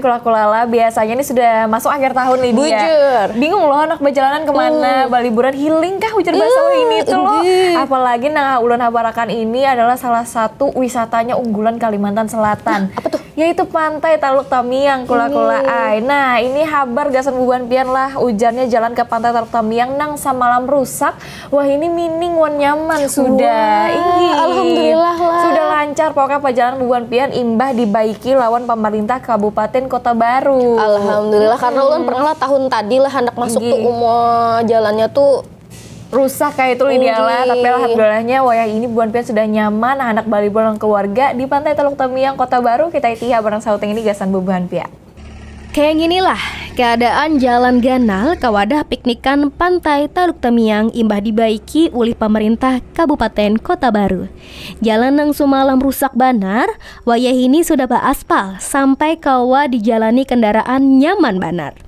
Kula-kulala biasanya ini sudah masuk akhir tahun nih dia. Bujur. Bingung loh anak berjalanan kemana, baliburan healing kah ujar bahasa ini tuh loh. Apalagi Nangah Ulun Habarakan ini adalah salah satu wisatanya unggulan Kalimantan Selatan. Apa tuh? Yaitu Pantai Taluk Tamiang kula-kula ai. Nah, ini habar gasan buban pian lah ujarnya jalan ke Pantai Taluk Tamiang nang samalam rusak. Wah, ini mining wan nyaman sudah. Inggih. Alhamdulillah lah. Sudah lancar pokoknya perjalanan buban pian imbah dibaiki lawan pemerintah Kabupaten Kota Baru. Alhamdulillah karena ulun pernah lah tahun tadi lah hendak masuk tuh umur jalannya tuh rusak kayak itu idealnya, tapi alhamdulillahnya wayah ini buan pian sudah nyaman anak baliburan keluarga di Pantai Taluk Tamiang Kota Baru kita itiha bareng sauteng ini gasan buban pian. Kayak ginilah keadaan jalan ganal kawadah piknikan Pantai Taluk Tamiang imbah dibaiki oleh pemerintah Kabupaten Kota Baru. Jalan nang sumalam rusak banar, wayah ini sudah beraspal sampai kawa dijalani kendaraan nyaman banar.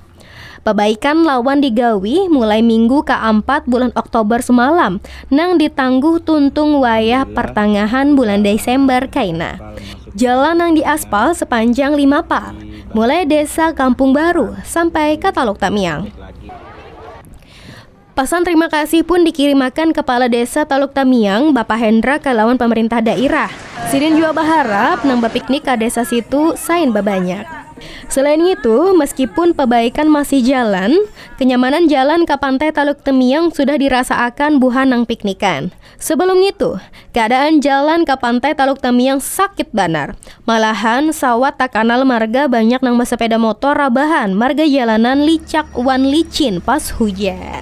Pebaikan lawan digawi mulai minggu ke-4 bulan Oktober semalam nang ditangguh tuntung wayah pertengahan bulan Desember kaina. Jalan nang diaspal sepanjang 5 pal, mulai desa Kampung Baru sampai ke Taluk Tamiang. Pesan terima kasih pun dikirimakan Kepala Desa Taluk Tamiang, Bapak Hendra ke lawan pemerintah daerah. Sidin juga berharap nang berpiknik ke desa situ sain babanyak. Selain itu, meskipun perbaikan masih jalan, kenyamanan jalan ke Pantai Taluk Tamiang sudah dirasakan buhan nang piknikan. Sebelum itu, keadaan jalan ke Pantai Taluk Tamiang sakit banar. Malahan sawat tak kanal marga banyak nang bersepeda motor rabahan, marga jalanan licak wan licin pas hujan.